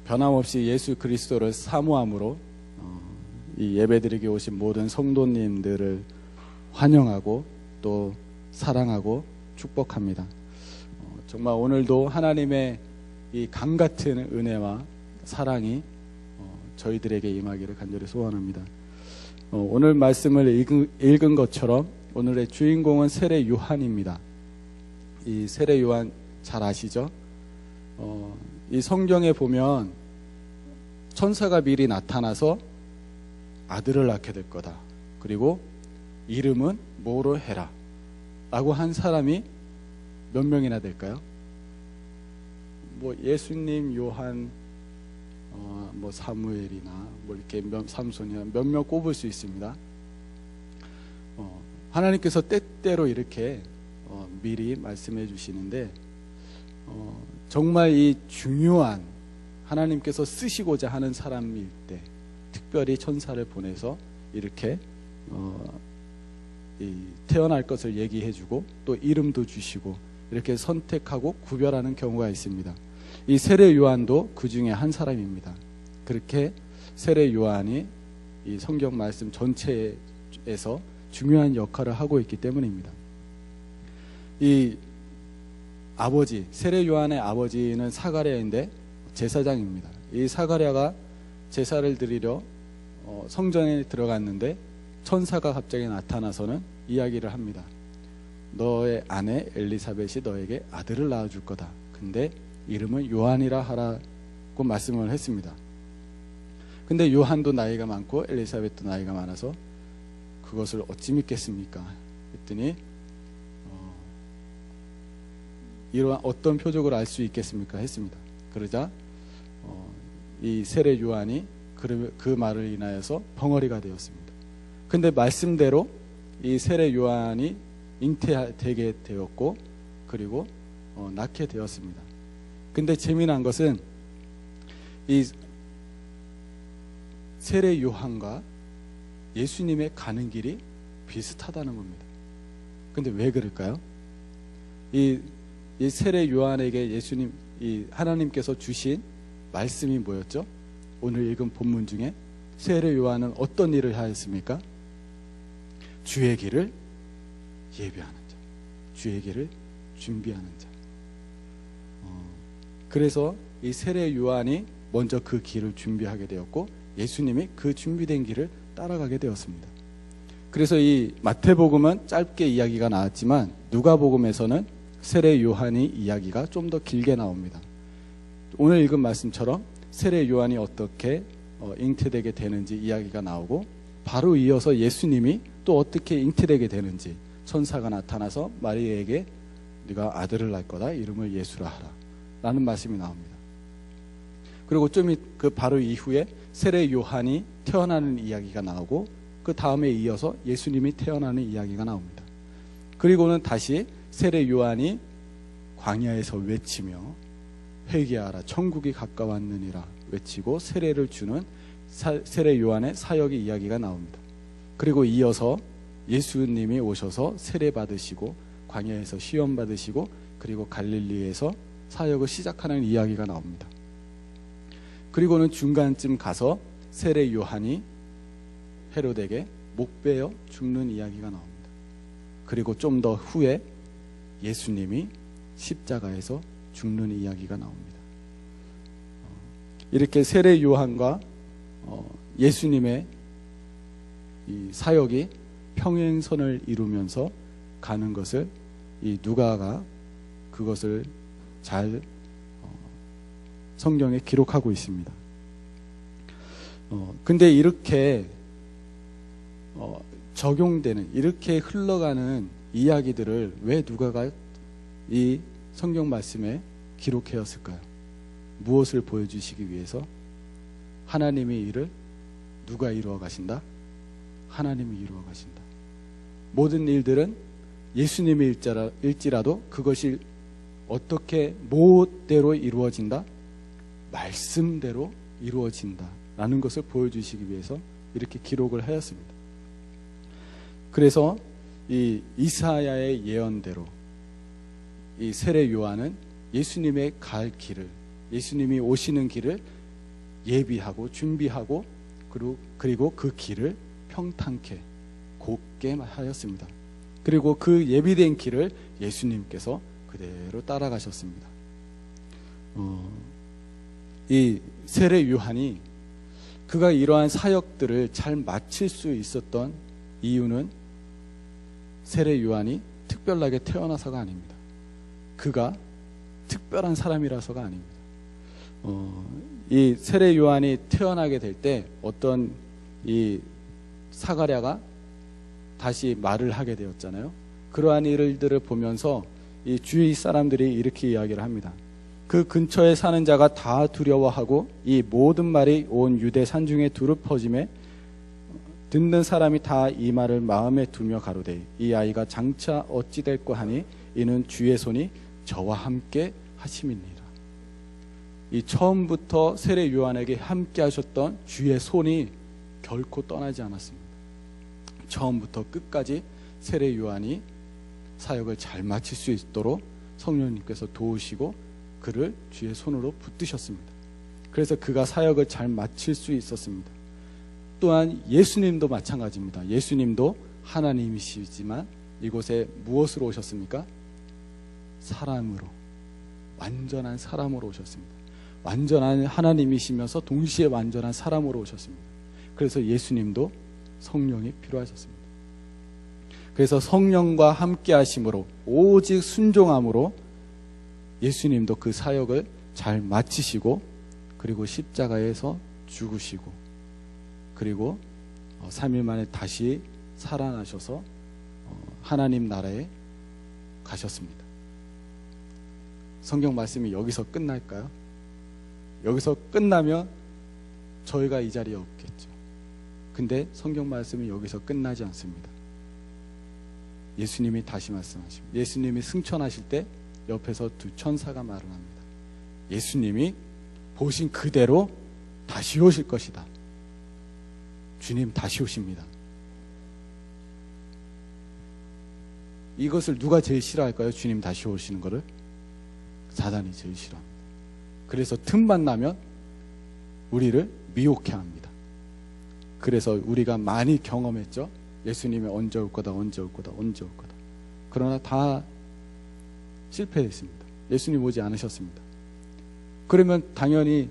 변함없이 예수 그리스도를 사모함으로 이 예배드리게 오신 모든 성도님들을 환영하고 또 사랑하고 축복합니다. 정말 오늘도 하나님의 이 강같은 은혜와 사랑이 저희들에게 임하기를 간절히 소원합니다. 오늘 말씀을 읽은 것처럼 오늘의 주인공은 세례 요한입니다. 이 세례 요한 잘 아시죠? 이 성경에 보면 천사가 미리 나타나서 아들을 낳게 될 거다. 그리고 이름은 뭐로 해라 라고 한 사람이 몇 명이나 될까요? 뭐 예수님, 요한, 뭐 사무엘이나 뭐 이렇게 삼손이나 몇 명 꼽을 수 있습니다. 하나님께서 때때로 이렇게 미리 말씀해 주시는데 정말 이 중요한 하나님께서 쓰시고자 하는 사람일 때 특별히 천사를 보내서 이렇게 태어날 것을 얘기해 주고 또 이름도 주시고 이렇게 선택하고 구별하는 경우가 있습니다. 이 세례 요한도 그 중에 한 사람입니다. 그렇게 세례 요한이 이 성경 말씀 전체에서 중요한 역할을 하고 있기 때문입니다. 이 아버지, 세례 요한의 아버지는 사가랴인데 제사장입니다. 이 사가랴가 제사를 드리려 성전에 들어갔는데 천사가 갑자기 나타나서는 이야기를 합니다. 너의 아내 엘리사벳이 너에게 아들을 낳아줄 거다. 근데 이름은 요한이라 하라고 말씀을 했습니다. 근데 요한도 나이가 많고 엘리사벳도 나이가 많아서 그것을 어찌 믿겠습니까? 했더니 이러한 어떤 표적을 알 수 있겠습니까? 했습니다. 그러자 이 세례 요한이 그 말을 인하여서 벙어리가 되었습니다. 근데 말씀대로 이 세례 요한이 잉태되게 되었고 그리고 낳게 되었습니다. 근데 재미난 것은 이 세례 요한과 예수님의 가는 길이 비슷하다는 겁니다. 근데 왜 그럴까요? 이 세례 요한에게 예수님, 이 하나님께서 주신 말씀이 뭐였죠? 오늘 읽은 본문 중에 세례 요한은 어떤 일을 하였습니까? 주의 길을 예비하는 자, 주의 길을 준비하는 자. 그래서 이 세례 요한이 먼저 그 길을 준비하게 되었고 예수님이 그 준비된 길을 따라가게 되었습니다. 그래서 이 마태복음은 짧게 이야기가 나왔지만 누가복음에서는 세례 요한이 이야기가 좀 더 길게 나옵니다. 오늘 읽은 말씀처럼 세례 요한이 어떻게 잉태되게 되는지 이야기가 나오고 바로 이어서 예수님이 또 어떻게 잉태되게 되는지 천사가 나타나서 마리아에게 네가 아들을 낳을 거다. 이름을 예수라 하라 라는 말씀이 나옵니다. 그리고 좀 그 바로 이후에 세례 요한이 태어나는 이야기가 나오고 그 다음에 이어서 예수님이 태어나는 이야기가 나옵니다. 그리고는 다시 세례 요한이 광야에서 외치며 회개하라 천국이 가까웠느니라 외치고 세례를 주는 세례 요한의 사역의 이야기가 나옵니다. 그리고 이어서 예수님이 오셔서 세례 받으시고 광야에서 시험 받으시고 그리고 갈릴리에서 사역을 시작하는 이야기가 나옵니다. 그리고는 중간쯤 가서 세례 요한이 헤롯에게 목베어 죽는 이야기가 나옵니다. 그리고 좀 더 후에 예수님이 십자가에서 죽는 이야기가 나옵니다. 이렇게 세례 요한과 예수님의 이 사역이 평행선을 이루면서 가는 것을 이 누가가 그것을 잘 성경에 기록하고 있습니다. 근데 이렇게 적용되는 이렇게 흘러가는 이야기들을 왜 누가가 이 성경 말씀에 기록하였을까요? 무엇을 보여주시기 위해서? 하나님의 일을 누가 이루어 가신다? 하나님이 이루어 가신다. 모든 일들은 예수님의 일지라도 그것이 어떻게 무엇대로 이루어진다? 말씀대로 이루어진다 라는 것을 보여주시기 위해서 이렇게 기록을 하였습니다. 그래서 이 이사야의 예언대로 이 세례 요한은 예수님의 갈 길을, 예수님이 오시는 길을 예비하고 준비하고 그리고 그 길을 평탄케 곱게 하였습니다. 그리고 그 예비된 길을 예수님께서 그대로 따라가셨습니다. 이 세례 요한이 그가 이러한 사역들을 잘 마칠 수 있었던 이유는 세례 요한이 특별하게 태어나서가 아닙니다. 그가 특별한 사람이라서가 아닙니다. 이 세례 요한이 태어나게 될 때 어떤 이 사가랴가 다시 말을 하게 되었잖아요. 그러한 일들을 보면서 이 주위 사람들이 이렇게 이야기를 합니다. 그 근처에 사는 자가 다 두려워하고 이 모든 말이 온 유대 산중에 두루 퍼짐에 듣는 사람이 다 이 말을 마음에 두며 가로되 이 아이가 장차 어찌 될꼬 하니 이는 주의 손이 저와 함께 하심이니라. 이 처음부터 세례 요한에게 함께 하셨던 주의 손이 결코 떠나지 않았습니다. 처음부터 끝까지 세례 요한이 사역을 잘 마칠 수 있도록 성령님께서 도우시고 그를 주의 손으로 붙드셨습니다. 그래서 그가 사역을 잘 마칠 수 있었습니다. 또한 예수님도 마찬가지입니다. 예수님도 하나님이시지만 이곳에 무엇으로 오셨습니까? 사람으로, 완전한 사람으로 오셨습니다. 완전한 하나님이시면서 동시에 완전한 사람으로 오셨습니다. 그래서 예수님도 성령이 필요하셨습니다. 그래서 성령과 함께 하심으로 오직 순종함으로 예수님도 그 사역을 잘 마치시고 그리고 십자가에서 죽으시고 그리고 3일 만에 다시 살아나셔서 하나님 나라에 가셨습니다. 성경 말씀이 여기서 끝날까요? 여기서 끝나면 저희가 이 자리에 없겠죠. 근데 성경 말씀이 여기서 끝나지 않습니다. 예수님이 다시 말씀하십니다. 예수님이 승천하실 때 옆에서 두 천사가 말을 합니다. 예수님이 보신 그대로 다시 오실 것이다. 주님 다시 오십니다. 이것을 누가 제일 싫어할까요? 주님 다시 오시는 거를? 사단이 제일 싫어합니다. 그래서 틈만 나면 우리를 미혹해 합니다. 그래서 우리가 많이 경험했죠. 예수님이 언제 올 거다, 언제 올 거다, 언제 올 거다. 그러나 다 실패했습니다. 예수님 오지 않으셨습니다. 그러면 당연히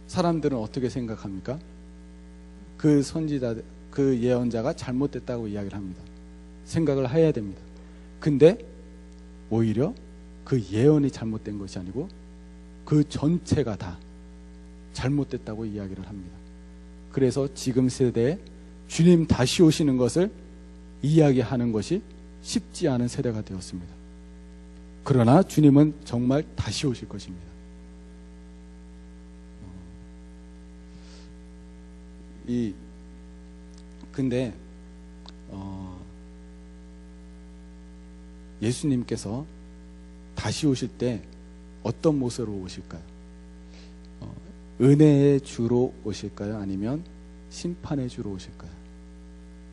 사람들은 어떻게 생각합니까? 그 선지자, 그 예언자가 잘못됐다고 이야기를 합니다. 생각을 해야 됩니다. 근데 오히려 그 예언이 잘못된 것이 아니고 그 전체가 다 잘못됐다고 이야기를 합니다. 그래서 지금 세대에 주님 다시 오시는 것을 이야기하는 것이 쉽지 않은 세대가 되었습니다. 그러나 주님은 정말 다시 오실 것입니다. 근데 예수님께서 다시 오실 때 어떤 모습으로 오실까요? 은혜의 주로 오실까요? 아니면 심판의 주로 오실까요?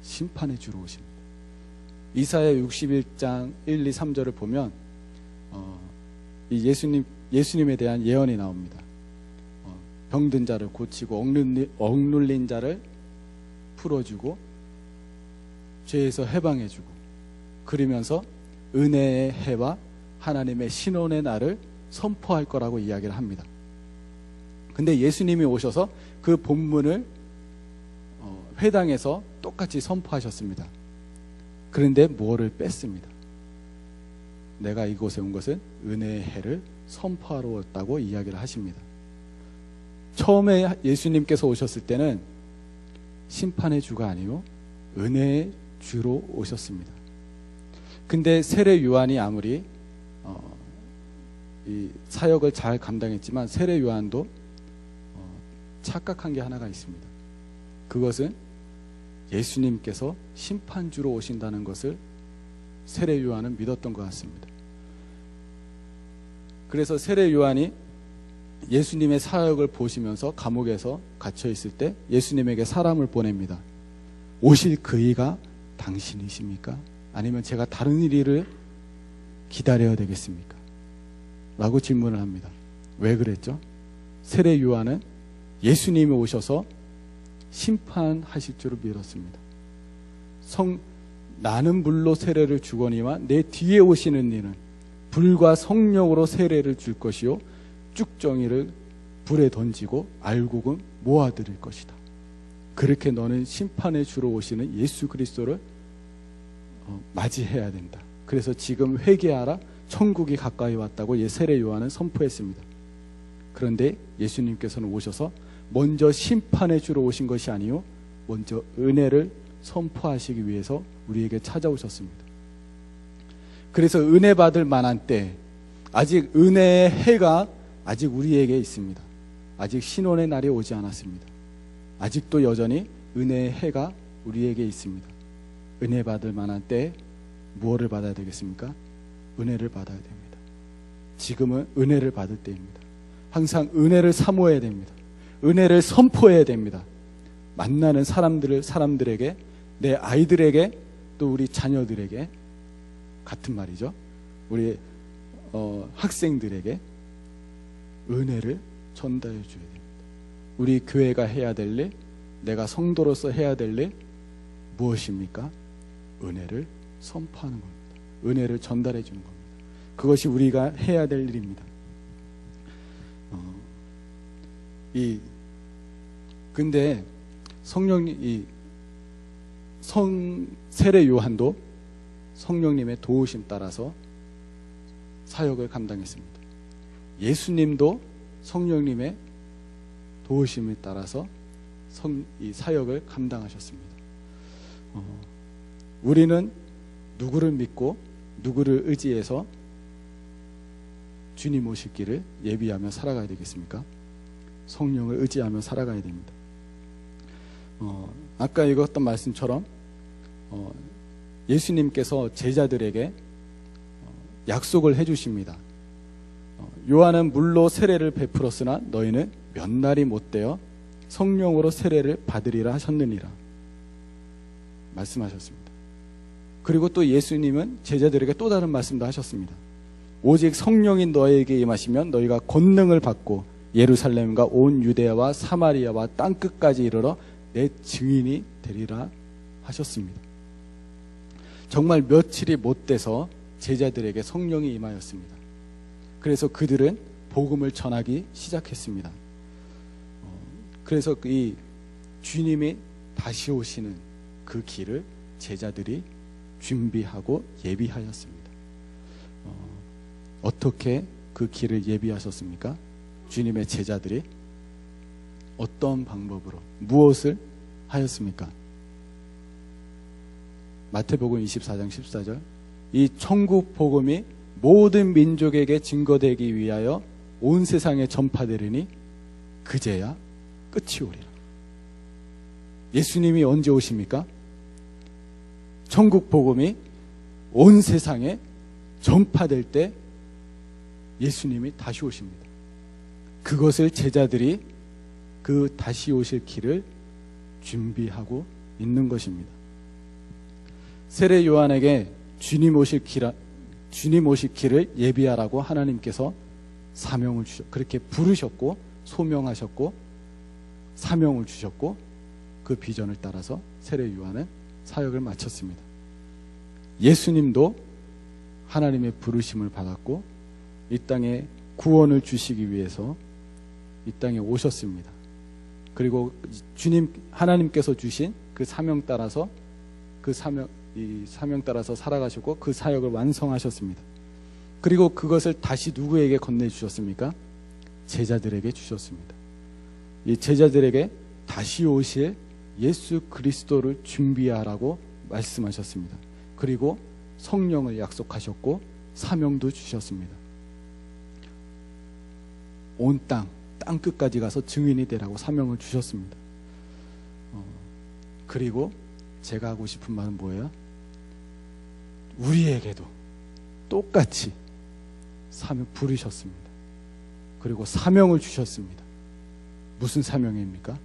심판의 주로 오십니다. 이사야 61장 1, 2, 3절을 보면 이 예수님에 대한 예언이 나옵니다. 병든 자를 고치고 억눌린 자를 풀어주고 죄에서 해방해주고 그러면서 은혜의 해와 하나님의 신원의 날을 선포할 거라고 이야기를 합니다. 근데 예수님이 오셔서 그 본문을 회당에서 똑같이 선포하셨습니다. 그런데 뭐를 뺐습니다. 내가 이곳에 온 것은 은혜의 해를 선포하러 왔다고 이야기를 하십니다. 처음에 예수님께서 오셨을 때는 심판의 주가 아니요 은혜의 주로 오셨습니다. 근데 세례 요한이 아무리 이 사역을 잘 감당했지만 세례 요한도 착각한 게 하나가 있습니다. 그것은 예수님께서 심판주로 오신다는 것을 세례 요한은 믿었던 것 같습니다. 그래서 세례 요한이 예수님의 사역을 보시면서 감옥에서 갇혀 있을 때 예수님에게 사람을 보냅니다. 오실 그이가 당신이십니까? 아니면 제가 다른 일을 기다려야 되겠습니까? 라고 질문을 합니다. 왜 그랬죠? 세례 요한은 예수님이 오셔서 심판하실 줄을 믿었습니다. 나는 물로 세례를 주거니와 내 뒤에 오시는 이는 불과 성령으로 세례를 줄 것이요 쭉정이를 불에 던지고 알곡은 모아들일 것이다. 그렇게 너는 심판의 주로 오시는 예수 그리스도를 맞이해야 된다. 그래서 지금 회개하라, 천국이 가까이 왔다고 세례 요한은 선포했습니다. 그런데 예수님께서는 오셔서 먼저 심판의 주로 오신 것이 아니요 먼저 은혜를 선포하시기 위해서 우리에게 찾아오셨습니다. 그래서 은혜 받을 만한 때, 아직 은혜의 해가 아직 우리에게 있습니다. 아직 신원의 날이 오지 않았습니다. 아직도 여전히 은혜의 해가 우리에게 있습니다. 은혜 받을 만한 때 무엇을 받아야 되겠습니까? 은혜를 받아야 됩니다. 지금은 은혜를 받을 때입니다. 항상 은혜를 사모해야 됩니다. 은혜를 선포해야 됩니다. 만나는 사람들에게, 내 아이들에게, 또 우리 자녀들에게, 같은 말이죠. 우리 학생들에게 은혜를 전달해 줘야 됩니다. 우리 교회가 해야 될 일, 내가 성도로서 해야 될 일 무엇입니까? 은혜를 선포하는 겁니다. 은혜를 전달해 주는 겁니다. 그것이 우리가 해야 될 일입니다. 근데 세례 요한도 성령님의 도우심 따라서 사역을 감당했습니다. 예수님도 성령님의 도우심에 따라서 이 사역을 감당하셨습니다. 우리는 누구를 믿고 누구를 의지해서 주님 오실 길을 예비하며 살아가야 되겠습니까? 성령을 의지하며 살아가야 됩니다. 아까 읽었던 말씀처럼 예수님께서 제자들에게 약속을 해주십니다. 요한은 물로 세례를 베풀었으나 너희는 몇 날이 못되어 성령으로 세례를 받으리라 하셨느니라 말씀하셨습니다. 그리고 또 예수님은 제자들에게 또 다른 말씀도 하셨습니다. 오직 성령이 너에게 임하시면 너희가 권능을 받고 예루살렘과 온 유대야와 사마리아와 땅끝까지 이르러 내 증인이 되리라 하셨습니다. 정말 며칠이 못 돼서 제자들에게 성령이 임하였습니다. 그래서 그들은 복음을 전하기 시작했습니다. 그래서 이 주님이 다시 오시는 그 길을 제자들이 준비하고 예비하였습니다. 어떻게 그 길을 예비하셨습니까? 주님의 제자들이 어떤 방법으로 무엇을 하였습니까? 마태복음 24장 14절 이 천국 복음이 모든 민족에게 증거되기 위하여 온 세상에 전파되리니 그제야 끝이 오리라. 예수님이 언제 오십니까? 천국 복음이 온 세상에 전파될 때 예수님이 다시 오십니다. 그것을 제자들이 그 다시 오실 길을 준비하고 있는 것입니다. 세례 요한에게 주님 오실 길을 예비하라고 하나님께서 사명을 그렇게 부르셨고 소명하셨고 사명을 주셨고 그 비전을 따라서 세례 요한은 사역을 마쳤습니다. 예수님도 하나님의 부르심을 받았고 이 땅에 구원을 주시기 위해서 이 땅에 오셨습니다. 그리고 하나님께서 주신 그 사명 따라서 이 사명 따라서 살아가셨고 그 사역을 완성하셨습니다. 그리고 그것을 다시 누구에게 건네주셨습니까? 제자들에게 주셨습니다. 이 제자들에게 다시 오실 예수 그리스도를 준비하라고 말씀하셨습니다. 그리고 성령을 약속하셨고 사명도 주셨습니다. 온 땅 끝까지 가서 증인이 되라고 사명을 주셨습니다. 그리고 제가 하고 싶은 말은 뭐예요? 우리에게도 똑같이 사명 부르셨습니다. 그리고 사명을 주셨습니다. 무슨 사명입니까?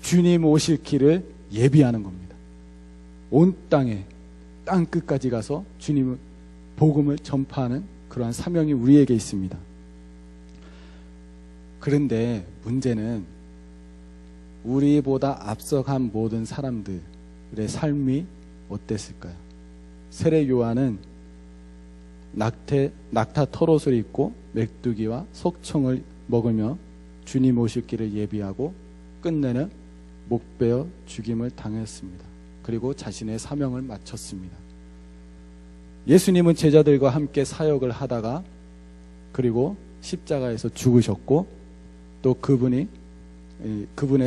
주님 오실 길을 예비하는 겁니다. 온 땅에 땅 끝까지 가서 주님의 복음을 전파하는 그러한 사명이 우리에게 있습니다. 그런데 문제는 우리보다 앞서간 모든 사람들의 삶이 어땠을까요? 세례 요한은 낙타 털옷을 입고 메뚜기와 석청을 먹으며 주님 오실 길을 예비하고 끝내는 목베어 죽임을 당했습니다. 그리고 자신의 사명을 마쳤습니다. 예수님은 제자들과 함께 사역을 하다가 그리고 십자가에서 죽으셨고 또 그분의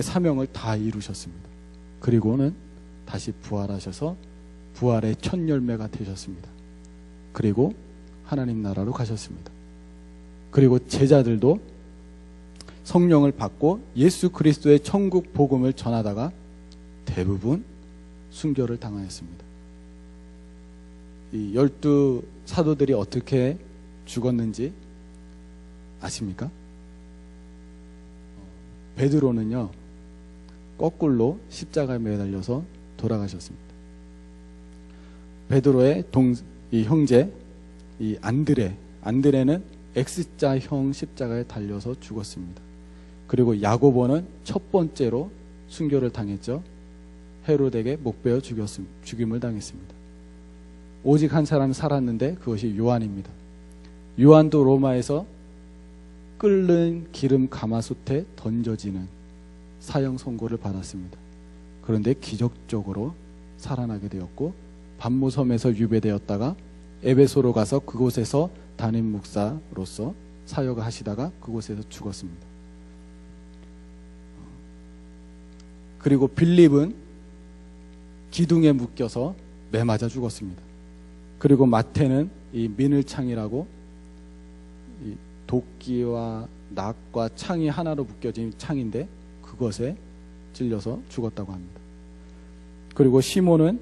사명을 다 이루셨습니다. 그리고는 다시 부활하셔서 부활의 첫 열매가 되셨습니다. 그리고 하나님 나라로 가셨습니다. 그리고 제자들도 성령을 받고 예수 그리스도의 천국 복음을 전하다가 대부분 순교를 당하였습니다. 이 12 사도들이 어떻게 죽었는지 아십니까? 베드로는요, 거꾸로 십자가에 매달려서 돌아가셨습니다. 베드로의 이 형제, 이 안드레는 X자형 십자가에 달려서 죽었습니다. 그리고 야고보는 첫 번째로 순교를 당했죠. 헤롯에게 목베어 죽임을 당했습니다. 오직 한 사람 살았는데 그것이 요한입니다. 요한도 로마에서 끓는 기름 가마솥에 던져지는 사형 선고를 받았습니다. 그런데 기적적으로 살아나게 되었고 반모섬에서 유배되었다가 에베소로 가서 그곳에서 담임 목사로서 사역을 하시다가 그곳에서 죽었습니다. 그리고 빌립은 기둥에 묶여서 매맞아 죽었습니다. 그리고 마태는 이 민을창이라고 이 도끼와 낙과 창이 하나로 묶여진 창인데 그것에 찔려서 죽었다고 합니다. 그리고 시몬은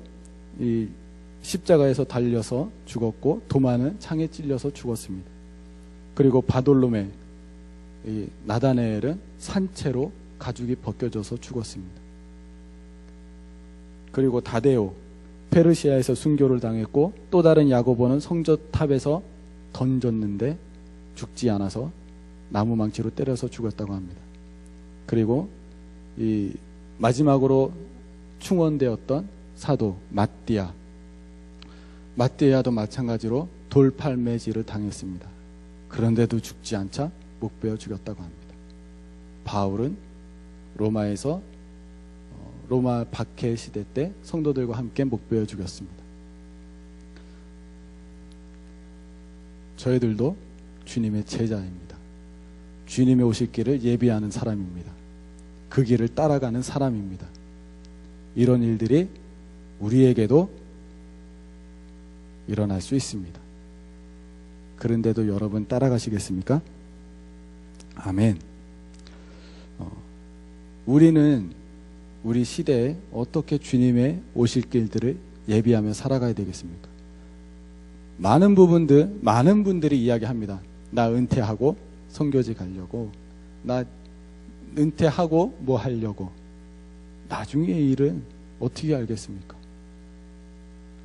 이 십자가에서 달려서 죽었고 도마는 창에 찔려서 죽었습니다. 그리고 바돌로메, 이 나다나엘은 산채로 가죽이 벗겨져서 죽었습니다. 그리고 다데오, 페르시아에서 순교를 당했고 또 다른 야고보는 성전탑에서 던졌는데 죽지 않아서 나무망치로 때려서 죽었다고 합니다. 그리고 이 마지막으로 충원되었던 사도 마띠아도 마찬가지로 돌팔매질을 당했습니다. 그런데도 죽지 않자 목베어 죽였다고 합니다. 바울은 로마에서 로마 박해 시대 때 성도들과 함께 목베어 죽였습니다. 저희들도 주님의 제자입니다. 주님의 오실 길을 예비하는 사람입니다. 그 길을 따라가는 사람입니다. 이런 일들이 우리에게도 일어날 수 있습니다. 그런데도 여러분 따라가시겠습니까? 아멘. 우리는 우리 시대에 어떻게 주님의 오실 길들을 예비하며 살아가야 되겠습니까? 많은 분들이 이야기합니다. 나 은퇴하고 선교지 가려고, 나 은퇴하고 뭐 하려고. 나중의 일은 어떻게 알겠습니까?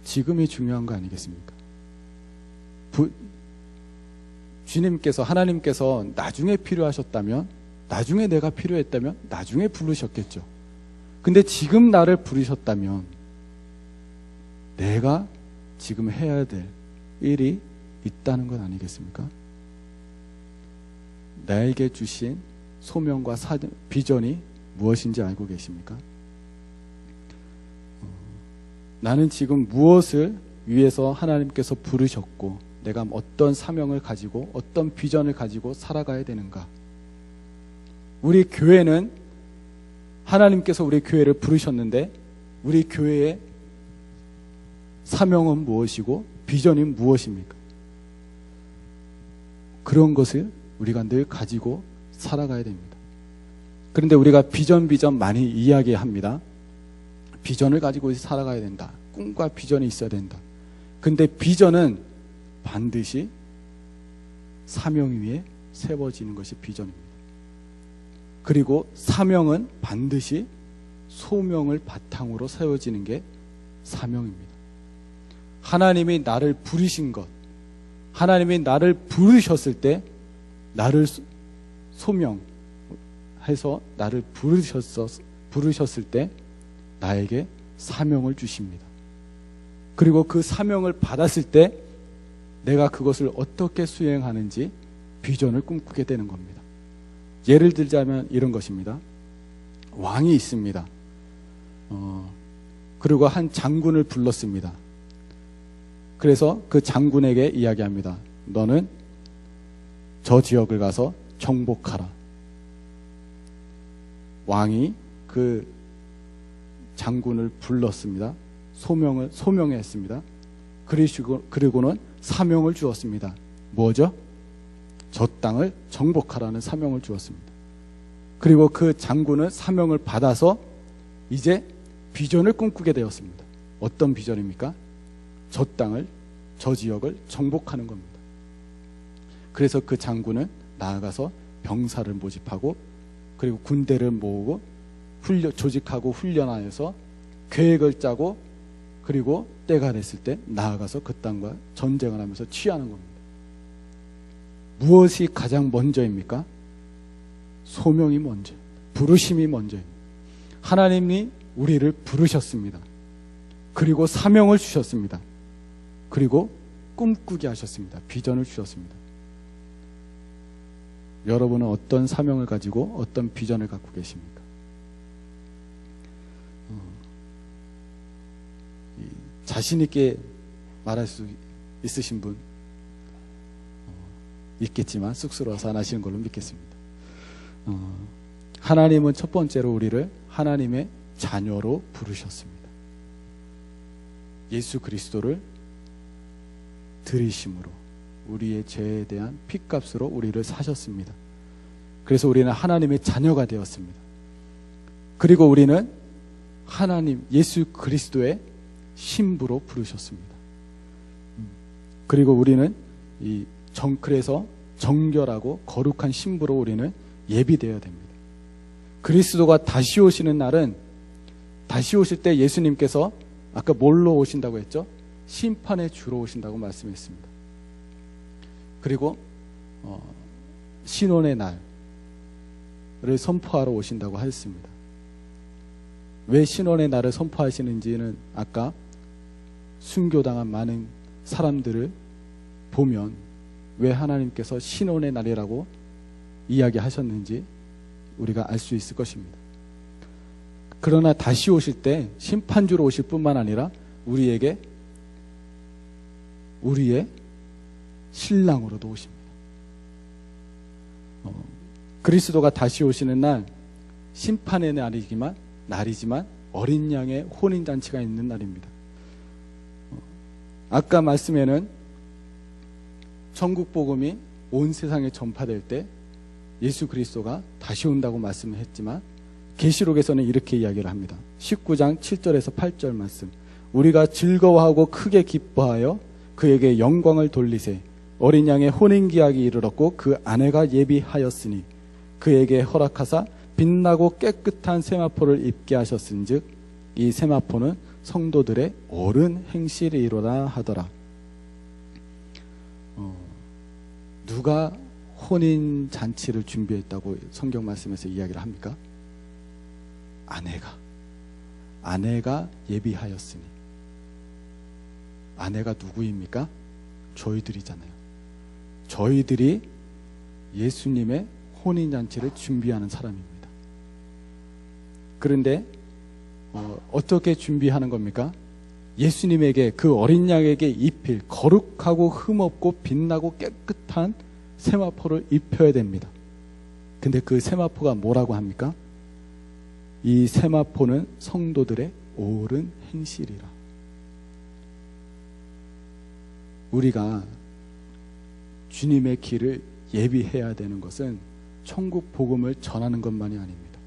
지금이 중요한 거 아니겠습니까? 주님께서, 하나님께서 나중에 필요하셨다면, 나중에 내가 필요했다면 나중에 부르셨겠죠. 근데 지금 나를 부르셨다면 내가 지금 해야 될 일이 있다는 건 아니겠습니까? 나에게 주신 소명과 비전이 무엇인지 알고 계십니까? 나는 지금 무엇을 위해서 하나님께서 부르셨고 내가 어떤 사명을 가지고 어떤 비전을 가지고 살아가야 되는가? 우리 교회는 하나님께서 우리 교회를 부르셨는데 우리 교회의 사명은 무엇이고 비전이 무엇입니까? 그런 것을 우리가 늘 가지고 살아가야 됩니다. 그런데 우리가 비전 많이 이야기합니다. 비전을 가지고 살아가야 된다. 꿈과 비전이 있어야 된다. 근데 비전은 반드시 사명 위에 세워지는 것이 비전입니다. 그리고 사명은 반드시 소명을 바탕으로 세워지는 게 사명입니다. 하나님이 나를 부르신 것, 하나님이 나를 부르셨을 때 나를 소명, 해서 나를 부르셨을 때 나에게 사명을 주십니다. 그리고 그 사명을 받았을 때 내가 그것을 어떻게 수행하는지 비전을 꿈꾸게 되는 겁니다. 예를 들자면 이런 것입니다. 왕이 있습니다. 그리고 한 장군을 불렀습니다. 그래서 그 장군에게 이야기합니다. 너는 저 지역을 가서 정복하라. 왕이 그 장군을 불렀습니다. 소명했습니다. 그리고는 사명을 주었습니다. 뭐죠? 저 땅을 정복하라는 사명을 주었습니다. 그리고 그 장군은 사명을 받아서 이제 비전을 꿈꾸게 되었습니다. 어떤 비전입니까? 저 땅을, 저 지역을 정복하는 겁니다. 그래서 그 장군은 나아가서 병사를 모집하고 그리고 군대를 모으고 조직하고 훈련하여서 계획을 짜고 그리고 때가 됐을 때 나아가서 그 땅과 전쟁을 하면서 취하는 겁니다. 무엇이 가장 먼저입니까? 소명이 먼저, 부르심이 먼저입니다. 하나님이 우리를 부르셨습니다. 그리고 사명을 주셨습니다. 그리고 꿈꾸게 하셨습니다. 비전을 주셨습니다. 여러분은 어떤 사명을 가지고 어떤 비전을 갖고 계십니까? 자신 있게 말할 수 있으신 분 있겠지만 쑥스러워서 안 하시는 걸로 믿겠습니다. 하나님은 첫 번째로 우리를 하나님의 자녀로 부르셨습니다. 예수 그리스도를 들이심으로 우리의 죄에 대한 핏값으로 우리를 사셨습니다. 그래서 우리는 하나님의 자녀가 되었습니다. 그리고 우리는 하나님 예수 그리스도의 신부로 부르셨습니다. 그리고 우리는 그래서 정결하고 거룩한 신부로 우리는 예비되어야 됩니다. 그리스도가 다시 오시는 날은 다시 오실 때 예수님께서 아까 뭘로 오신다고 했죠? 심판의 주로 오신다고 말씀했습니다. 그리고 신원의 날을 선포하러 오신다고 하였습니다. 왜 신원의 날을 선포하시는지는 아까 순교당한 많은 사람들을 보면 왜 하나님께서 신원의 날이라고 이야기하셨는지 우리가 알 수 있을 것입니다. 그러나 다시 오실 때 심판주로 오실 뿐만 아니라 우리에게 우리의 신랑으로도 오십니다. 그리스도가 다시 오시는 날 심판의 날이지만 어린 양의 혼인잔치가 있는 날입니다. 아까 말씀에는 천국 복음이 온 세상에 전파될 때 예수 그리스도가 다시 온다고 말씀을 했지만 계시록에서는 이렇게 이야기를 합니다. 19장 7절에서 8절 말씀. 우리가 즐거워하고 크게 기뻐하여 그에게 영광을 돌리세. 어린 양의 혼인기약이 이르렀고 그 아내가 예비하였으니 그에게 허락하사 빛나고 깨끗한 세마포를 입게 하셨은즉 이 세마포는 성도들의 옳은 행실이로다 하더라. 누가 혼인 잔치를 준비했다고 성경 말씀에서 이야기를 합니까? 아내가 예비하였으니. 아내가 누구입니까? 저희들이잖아요. 저희들이 예수님의 혼인 잔치를 준비하는 사람입니다. 그런데 어떻게 준비하는 겁니까? 예수님에게 그 어린 양에게 입힐 거룩하고 흠없고 빛나고 깨끗한 세마포를 입혀야 됩니다. 근데 그 세마포가 뭐라고 합니까? 이 세마포는 성도들의 옳은 행실이라. 우리가 주님의 길을 예비해야 되는 것은 천국 복음을 전하는 것만이 아닙니다.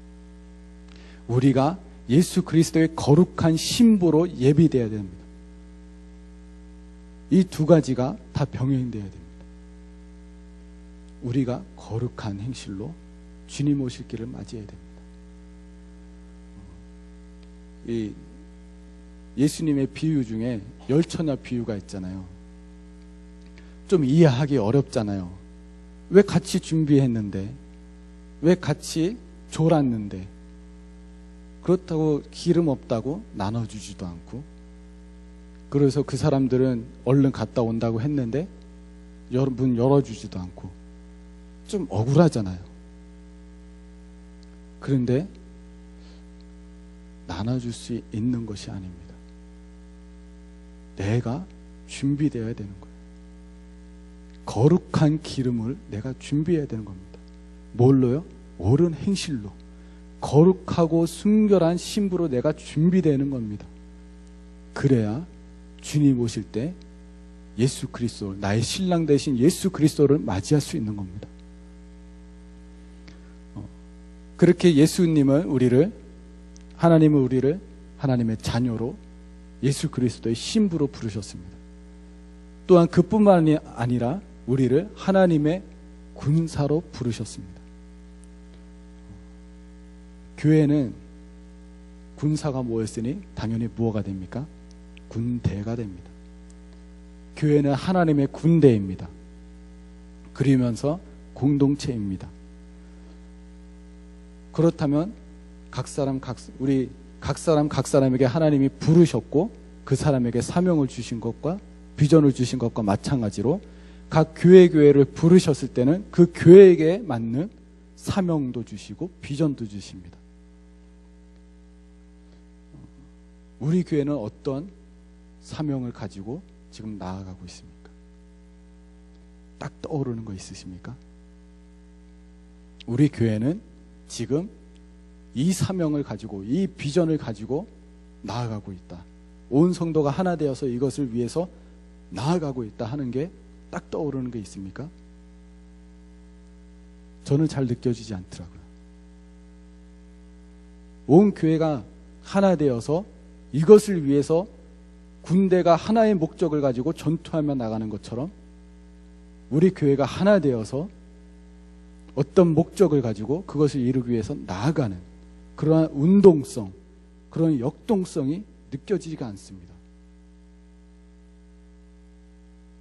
우리가 예수 그리스도의 거룩한 신부로 예비되어야 됩니다. 이 두 가지가 다 병행되어야 됩니다. 우리가 거룩한 행실로 주님 오실 길을 맞이해야 됩니다. 이 예수님의 비유 중에 열처녀 비유가 있잖아요. 좀 이해하기 어렵잖아요. 왜 같이 준비했는데, 왜 같이 졸았는데 그렇다고 기름 없다고 나눠주지도 않고, 그래서 그 사람들은 얼른 갔다 온다고 했는데 문 열어주지도 않고 좀 억울하잖아요. 그런데 나눠줄 수 있는 것이 아닙니다. 내가 준비되어야 되는 거예요. 거룩한 기름을 내가 준비해야 되는 겁니다. 뭘로요? 옳은 행실로, 거룩하고 순결한 신부로 내가 준비되는 겁니다. 그래야 주님 오실 때 예수 그리스도, 나의 신랑 되신 예수 그리스도를 맞이할 수 있는 겁니다. 그렇게 하나님은 우리를 하나님의 자녀로 예수 그리스도의 신부로 부르셨습니다. 또한 그뿐만이 아니라 우리를 하나님의 군사로 부르셨습니다. 교회는 군사가 모였으니 당연히 무엇가 됩니까? 군대가 됩니다. 교회는 하나님의 군대입니다. 그러면서 공동체입니다. 그렇다면 각 사람에게 하나님이 부르셨고 그 사람에게 사명을 주신 것과 비전을 주신 것과 마찬가지로 각 교회를 부르셨을 때는 그 교회에게 맞는 사명도 주시고 비전도 주십니다. 우리 교회는 어떤 사명을 가지고 지금 나아가고 있습니까? 딱 떠오르는 거 있으십니까? 우리 교회는 지금 이 사명을 가지고, 이 비전을 가지고 나아가고 있다. 온 성도가 하나 되어서 이것을 위해서 나아가고 있다 하는 게 딱 떠오르는 게 있습니까? 저는 잘 느껴지지 않더라고요. 온 교회가 하나 되어서 이것을 위해서 군대가 하나의 목적을 가지고 전투하며 나가는 것처럼 우리 교회가 하나 되어서 어떤 목적을 가지고 그것을 이루기 위해서 나아가는 그러한 운동성, 그런 역동성이 느껴지지가 않습니다.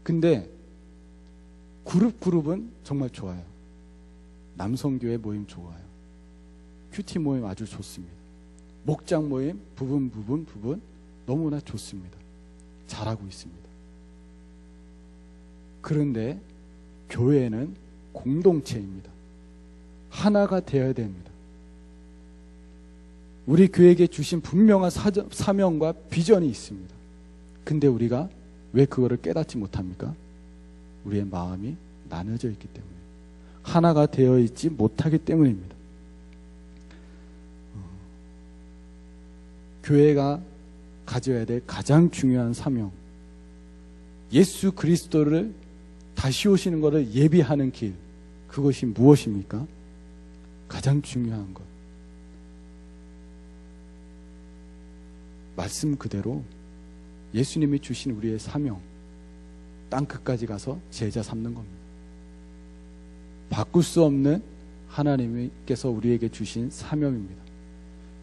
근데 그룹은 정말 좋아요. 남성교회 모임 좋아요. 큐티 모임 아주 좋습니다. 목장 모임 부분 너무나 좋습니다. 잘하고 있습니다. 그런데 교회는 공동체입니다. 하나가 되어야 됩니다. 우리 교회에게 주신 분명한 사명과 비전이 있습니다. 근데 우리가 왜 그거를 깨닫지 못합니까? 우리의 마음이 나눠져 있기 때문에, 하나가 되어 있지 못하기 때문입니다. 교회가 가져야 될 가장 중요한 사명, 예수 그리스도를 다시 오시는 것을 예비하는 길, 그것이 무엇입니까? 가장 중요한 것, 말씀 그대로 예수님이 주신 우리의 사명, 땅끝까지 가서 제자 삼는 겁니다. 바꿀 수 없는 하나님께서 우리에게 주신 사명입니다.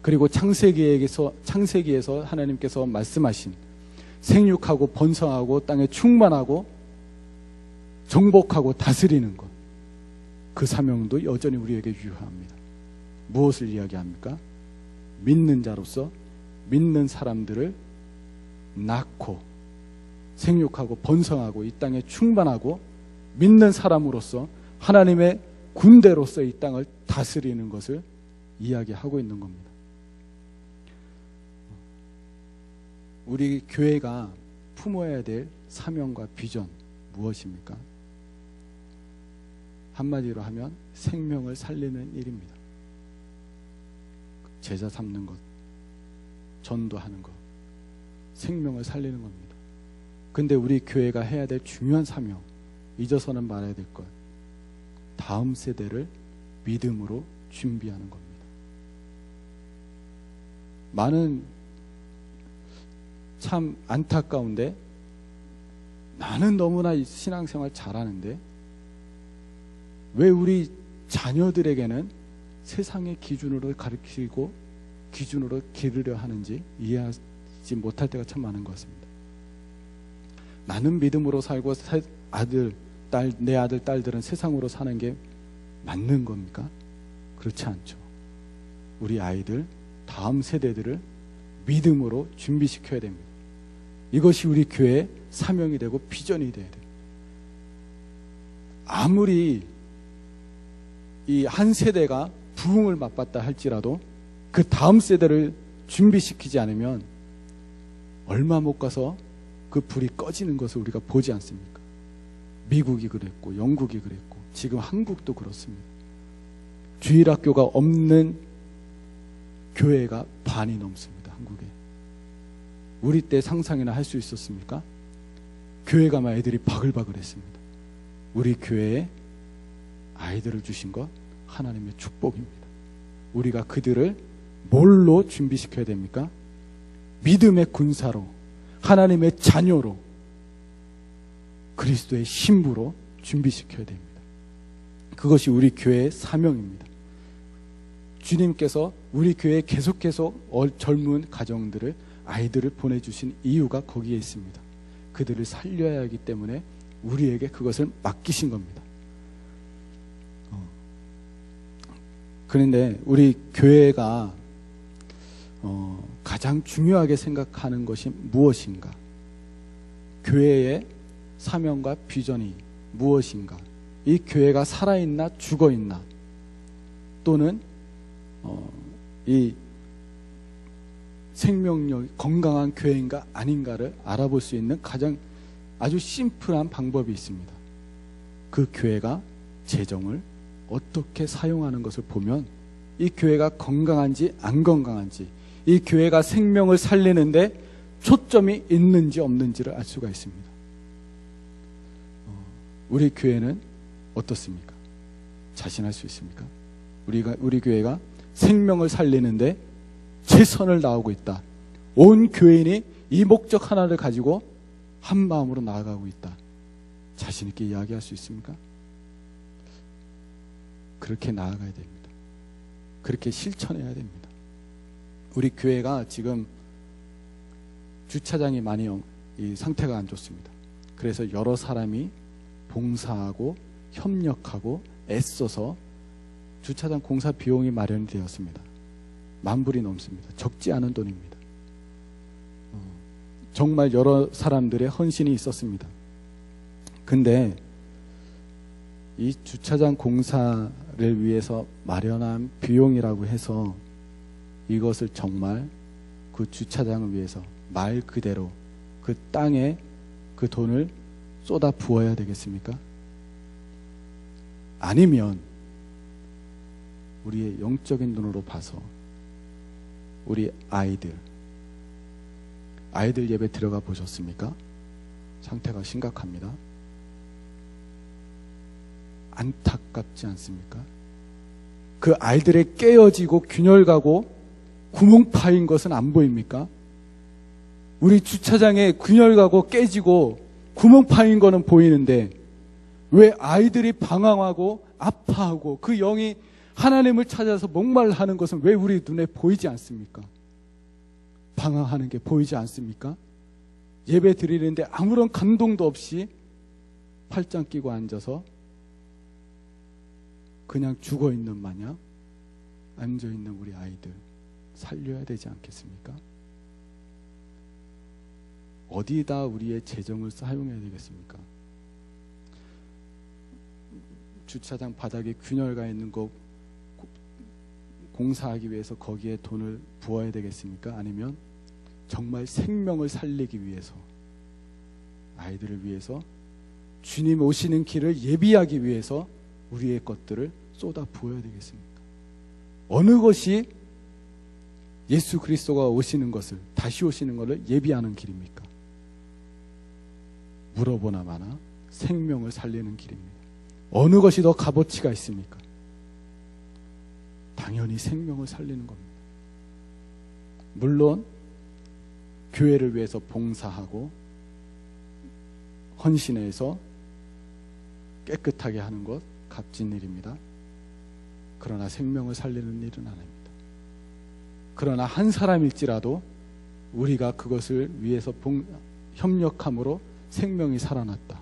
그리고 창세기에서 하나님께서 말씀하신 생육하고 번성하고 땅에 충만하고 정복하고 다스리는 것, 그 사명도 여전히 우리에게 유효합니다. 무엇을 이야기합니까? 믿는 자로서 믿는 사람들을 낳고 생육하고 번성하고 이 땅에 충만하고 믿는 사람으로서 하나님의 군대로서 이 땅을 다스리는 것을 이야기하고 있는 겁니다. 우리 교회가 품어야 될 사명과 비전 무엇입니까? 한마디로 하면 생명을 살리는 일입니다. 제자 삼는 것, 전도하는 것, 생명을 살리는 겁니다. 근데 우리 교회가 해야 될 중요한 사명, 잊어서는 말아야 될 것, 다음 세대를 믿음으로 준비하는 겁니다. 많은 참 안타까운데, 나는 너무나 신앙생활 잘하는데 왜 우리 자녀들에게는 세상의 기준으로 가르치고 기준으로 기르려 하는지 이해하지 못할 때가 참 많은 것 같습니다. 나는 믿음으로 살고 내 아들, 딸들은 세상으로 사는 게 맞는 겁니까? 그렇지 않죠. 우리 아이들, 다음 세대들을 믿음으로 준비시켜야 됩니다. 이것이 우리 교회의 사명이 되고 비전이 되어야 됩니다. 아무리 이 한 세대가 부흥을 맛봤다 할지라도 그 다음 세대를 준비시키지 않으면 얼마 못 가서 그 불이 꺼지는 것을 우리가 보지 않습니까? 미국이 그랬고 영국이 그랬고 지금 한국도 그렇습니다. 주일학교가 없는 교회가 반이 넘습니다. 한국에. 우리 때 상상이나 할 수 있었습니까? 교회 가면 애들이 바글바글 했습니다. 우리 교회에 아이들을 주신 것 하나님의 축복입니다. 우리가 그들을 뭘로 준비시켜야 됩니까? 믿음의 군사로, 하나님의 자녀로, 그리스도의 신부로 준비시켜야 됩니다. 그것이 우리 교회의 사명입니다. 주님께서 우리 교회에 계속해서 젊은 가정들을, 아이들을 보내주신 이유가 거기에 있습니다. 그들을 살려야 하기 때문에 우리에게 그것을 맡기신 겁니다. 그런데 우리 교회가 가장 중요하게 생각하는 것이 무엇인가? 교회의 사명과 비전이 무엇인가? 이 교회가 살아있나 죽어있나? 또는 이 생명력, 건강한 교회인가 아닌가를 알아볼 수 있는 가장 아주 심플한 방법이 있습니다. 그 교회가 재정을 어떻게 사용하는 것을 보면 이 교회가 건강한지 안 건강한지, 이 교회가 생명을 살리는데 초점이 있는지 없는지를 알 수가 있습니다. 우리 교회는 어떻습니까? 자신할 수 있습니까? 우리 교회가 생명을 살리는데 최선을 다하고 있다. 온 교인이 이 목적 하나를 가지고 한 마음으로 나아가고 있다. 자신 있게 이야기할 수 있습니까? 그렇게 나아가야 됩니다. 그렇게 실천해야 됩니다. 우리 교회가 지금 주차장이 많이 이 상태가 안 좋습니다. 그래서 여러 사람이 봉사하고 협력하고 애써서 주차장 공사 비용이 마련이 되었습니다. 10,000불이 넘습니다. 적지 않은 돈입니다. 정말 여러 사람들의 헌신이 있었습니다. 근데 이 주차장 공사를 위해서 마련한 비용이라고 해서 이것을 정말 그 주차장을 위해서 말 그대로 그 땅에 그 돈을 쏟아 부어야 되겠습니까? 아니면 우리의 영적인 눈으로 봐서 우리 아이들 예배 들어가 보셨습니까? 상태가 심각합니다. 안타깝지 않습니까? 그 아이들의 깨어지고 균열가고 구멍 파인 것은 안 보입니까? 우리 주차장에 균열가고 깨지고 구멍 파인 거는 보이는데 왜 아이들이 방황하고 아파하고 그 영이 하나님을 찾아서 목말라하는 것은 왜 우리 눈에 보이지 않습니까? 방황하는 게 보이지 않습니까? 예배 드리는데 아무런 감동도 없이 팔짱 끼고 앉아서 그냥 죽어있는 마냥 앉아있는 우리 아이들 살려야 되지 않겠습니까? 어디다 우리의 재정을 사용해야 되겠습니까? 주차장 바닥에 균열가 있는 거 공사하기 위해서 거기에 돈을 부어야 되겠습니까? 아니면 정말 생명을 살리기 위해서, 아이들을 위해서, 주님 오시는 길을 예비하기 위해서 우리의 것들을 쏟아 부어야 되겠습니까? 어느 것이 예수 그리스도가 오시는 것을, 다시 오시는 것을 예비하는 길입니까? 물어보나 마나 생명을 살리는 길입니다. 어느 것이 더 값어치가 있습니까? 당연히 생명을 살리는 겁니다. 물론 교회를 위해서 봉사하고 헌신해서 깨끗하게 하는 것 값진 일입니다. 그러나 생명을 살리는 일은 아닙니다. 그러나 한 사람일지라도 우리가 그것을 위해서 협력함으로 생명이 살아났다.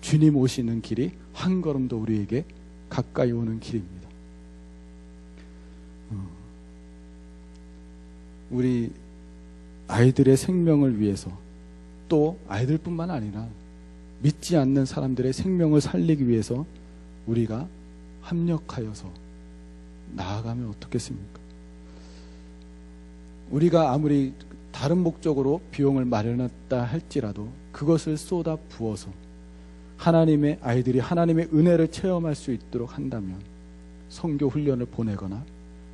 주님 오시는 길이 한 걸음도 우리에게 가까이 오는 길입니다. 우리 아이들의 생명을 위해서, 또 아이들뿐만 아니라 믿지 않는 사람들의 생명을 살리기 위해서 우리가 합력하여서 나아가면 어떻겠습니까? 우리가 아무리 다른 목적으로 비용을 마련했다 할지라도 그것을 쏟아 부어서 하나님의 아이들이 하나님의 은혜를 체험할 수 있도록 한다면, 선교 훈련을 보내거나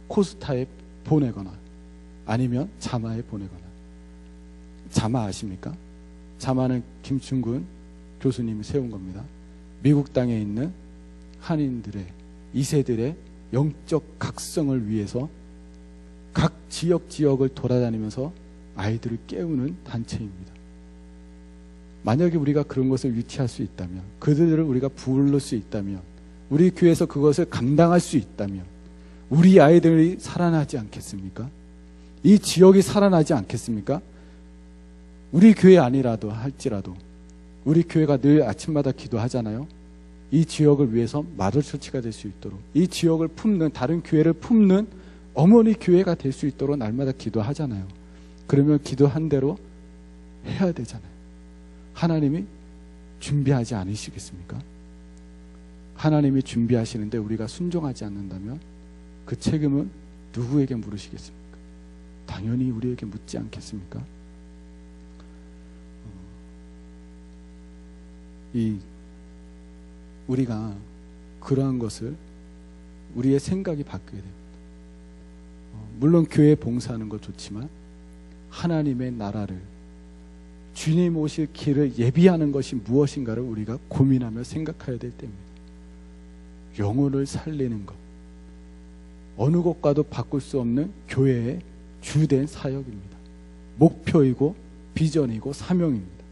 코스타에 보내거나 아니면 자마에 보내거나. 자마 아십니까? 자마는 김충근 교수님이 세운 겁니다. 미국 땅에 있는 한인들의 2세들의 영적 각성을 위해서 각 지역을 돌아다니면서 아이들을 깨우는 단체입니다. 만약에 우리가 그런 것을 유치할 수 있다면, 그들을 우리가 부를 수 있다면, 우리 교회에서 그것을 감당할 수 있다면 우리 아이들이 살아나지 않겠습니까? 이 지역이 살아나지 않겠습니까? 우리 교회 아니라도 할지라도 우리 교회가 늘 아침마다 기도하잖아요. 이 지역을 위해서 마더처치가 될 수 있도록, 이 지역을 품는, 다른 교회를 품는 어머니 교회가 될 수 있도록 날마다 기도하잖아요. 그러면 기도한 대로 해야 되잖아요. 하나님이 준비하지 않으시겠습니까? 하나님이 준비하시는데 우리가 순종하지 않는다면 그 책임은 누구에게 물으시겠습니까? 당연히 우리에게 묻지 않겠습니까? 우리가 그러한 것을, 우리의 생각이 바뀌어야 됩니다. 물론 교회 봉사하는 것 좋지만 하나님의 나라를, 주님 오실 길을 예비하는 것이 무엇인가를 우리가 고민하며 생각해야 될 때입니다. 영혼을 살리는 것, 어느 것과도 바꿀 수 없는 교회의 주된 사역입니다. 목표이고 비전이고 사명입니다.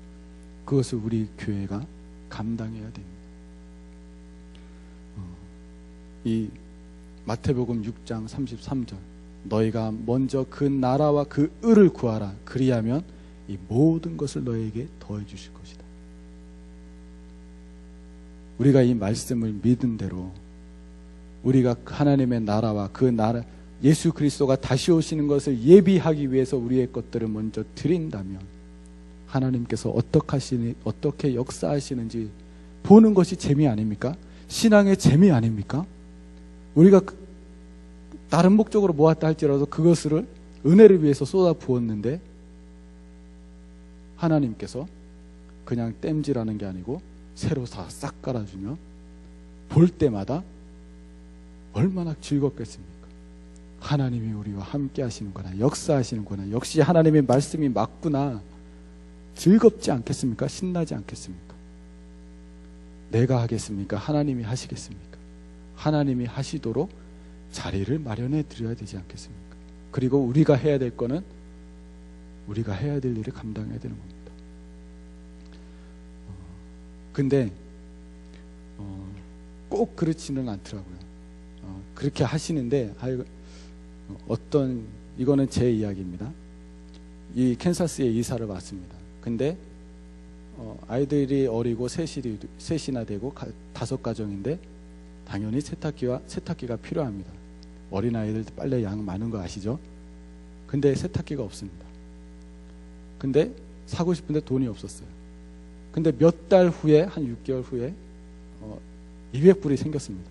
그것을 우리 교회가 감당해야 됩니다. 이 마태복음 6장 33절, 너희가 먼저 그 나라와 그 의를 구하라. 그리하면 이 모든 것을 너희에게 더해 주실 것이다. 우리가 이 말씀을 믿은 대로 우리가 하나님의 나라와 그 나라, 예수 그리스도가 다시 오시는 것을 예비하기 위해서 우리의 것들을 먼저 드린다면 하나님께서 어떻게 역사하시는지 보는 것이 재미 아닙니까? 신앙의 재미 아닙니까? 우리가 다른 목적으로 모았다 할지라도 그것을 은혜를 위해서 쏟아 부었는데 하나님께서 그냥 땜질하는 게 아니고 새로 싹 깔아주면 볼 때마다 얼마나 즐겁겠습니까? 하나님이 우리와 함께 하시는구나, 역사하시는구나, 역시 하나님의 말씀이 맞구나, 즐겁지 않겠습니까? 신나지 않겠습니까? 내가 하겠습니까? 하나님이 하시겠습니까? 하나님이 하시도록 자리를 마련해 드려야 되지 않겠습니까? 그리고 우리가 해야 될 거는 우리가 해야 될 일을 감당해야 되는 겁니다. 근데 꼭 그렇지는 않더라고요. 그렇게 하시는데 이거는 제 이야기입니다. 이 캔사스에 이사를 왔습니다. 근데 아이들이 어리고 셋이나 되고 5가정인데 당연히 세탁기가 필요합니다. 어린아이들 빨래 양 많은 거 아시죠? 근데 세탁기가 없습니다. 근데 사고 싶은데 돈이 없었어요. 근데 몇 달 후에, 한 6개월 후에 200불이 생겼습니다.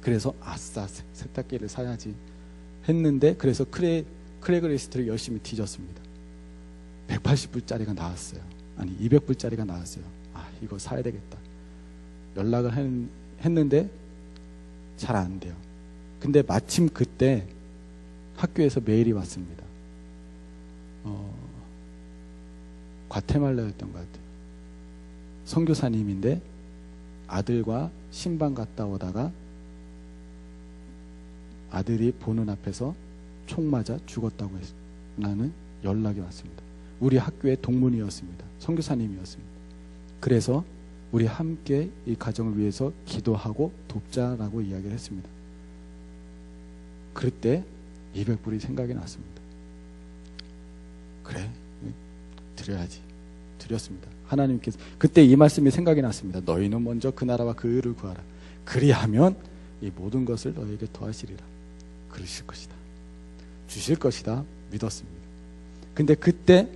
그래서 아싸, 세탁기를 사야지 했는데, 그래서 크레그리스트를 열심히 뒤졌습니다. 180불짜리가 나왔어요. 아니 200불짜리가 나왔어요. 아, 이거 사야 되겠다. 연락을 했는데 잘 안 돼요. 근데 마침 그때 학교에서 메일이 왔습니다. 과테말라였던 것 같아요. 선교사님인데 아들과 신방 갔다 오다가 아들이 보는 앞에서 총 맞아 죽었다고 하는 연락이 왔습니다. 우리 학교의 동문이었습니다. 선교사님이었습니다. 그래서 우리 함께 이 가정을 위해서 기도하고 돕자라고 이야기를 했습니다. 그때 200불이 생각이 났습니다. 그래, 드려야지. 드렸습니다. 하나님께서 그때 이 말씀이 생각이 났습니다. 너희는 먼저 그 나라와 그 의를 구하라. 그리하면 이 모든 것을 너희에게 더하시리라. 그러실 것이다. 주실 것이다 믿었습니다. 근데 그때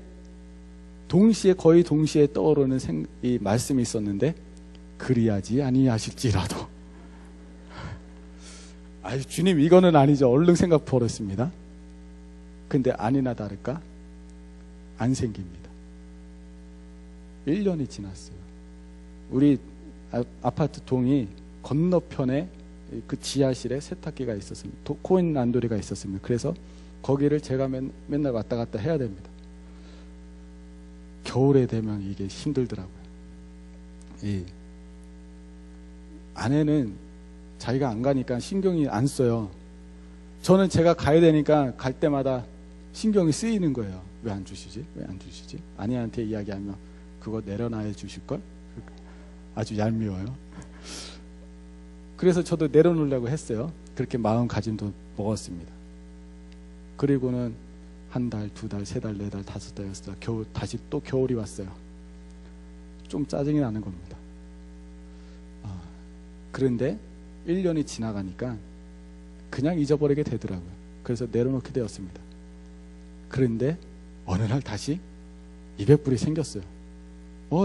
거의 동시에 떠오르는 이 말씀이 있었는데, 그리하지 아니하실지라도. 아유, 주님, 이거는 아니죠. 얼른 생각 버렸습니다. 근데 아니나 다를까 안 생깁니다. 1년이 지났어요. 우리 아파트 동이 건너편에 그 지하실에 세탁기가 있었습니다. 코인 난도리가 있었습니다. 그래서 거기를 제가 맨날 왔다 갔다 해야 됩니다. 겨울에 되면 이게 힘들더라고요. 이 아내는 자기가 안 가니까 신경이 안 써요. 저는 제가 가야 되니까 갈 때마다 신경이 쓰이는 거예요. 왜 안 주시지? 왜 안 주시지? 아내한테 이야기하면 그거 내려놔야 주실걸? 아주 얄미워요. 그래서 저도 내려놓으려고 했어요. 그렇게 마음가짐도 먹었습니다. 그리고는 한 달, 두 달, 세 달, 네 달, 다섯 달, 여섯 달, 다시 또 겨울이 왔어요. 좀 짜증이 나는 겁니다. 그런데 1년이 지나가니까 그냥 잊어버리게 되더라고요. 그래서 내려놓게 되었습니다. 그런데 어느 날 다시 200불이 생겼어요.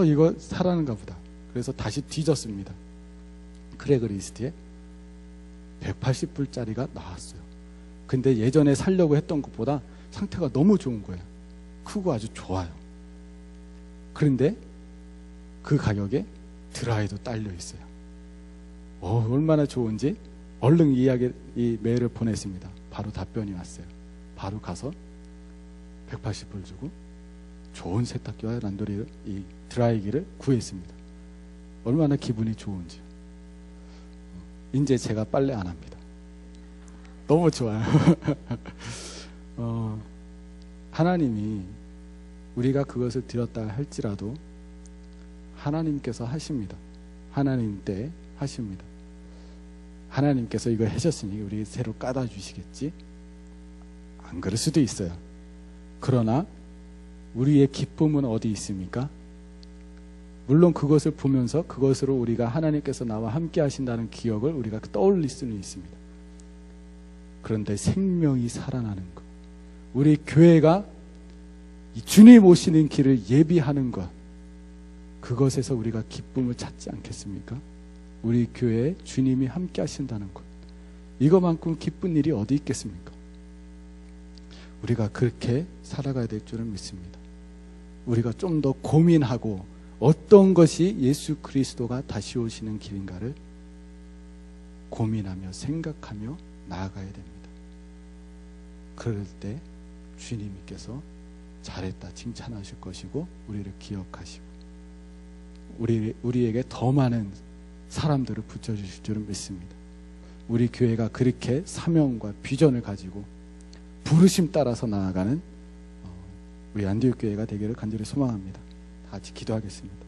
이거 사라는가 보다. 그래서 다시 뒤졌습니다. 크레그리스트에 180불짜리가 나왔어요. 근데 예전에 살려고 했던 것보다 상태가 너무 좋은 거예요. 크고 아주 좋아요. 그런데 그 가격에 드라이도 딸려 있어요. 얼마나 좋은지 얼른 이 메일을 보냈습니다. 바로 답변이 왔어요. 바로 가서 180불 주고 좋은 세탁기와 난도리를, 이 드라이기를 구했습니다. 얼마나 기분이 좋은지요. 이제 제가 빨래 안 합니다. 너무 좋아요. 하나님이 우리가 그것을 드렸다 할지라도 하나님께서 하십니다. 하나님 때 하십니다. 하나님께서 이걸 하셨으니 우리 새로 까다 주시겠지? 안 그럴 수도 있어요. 그러나 우리의 기쁨은 어디 있습니까? 물론 그것을 보면서 그것으로 우리가 하나님께서 나와 함께 하신다는 기억을 우리가 떠올릴 수는 있습니다. 그런데 생명이 살아나는 것, 우리 교회가 주님 오시는 길을 예비하는 것, 그것에서 우리가 기쁨을 찾지 않겠습니까? 우리 교회에 주님이 함께 하신다는 것, 이것만큼 기쁜 일이 어디 있겠습니까? 우리가 그렇게 살아가야 될 줄은 믿습니다. 우리가 좀 더 고민하고 어떤 것이 예수 그리스도가 다시 오시는 길인가를 고민하며 생각하며 나아가야 됩니다. 그럴 때 주님께서 잘했다 칭찬하실 것이고 우리를 기억하시고 우리에게 더 많은 사람들을 붙여주실 줄은 믿습니다. 우리 교회가 그렇게 사명과 비전을 가지고 부르심 따라서 나아가는 우리 안디옥 교회가 되기를 간절히 소망합니다. 다 같이 기도하겠습니다.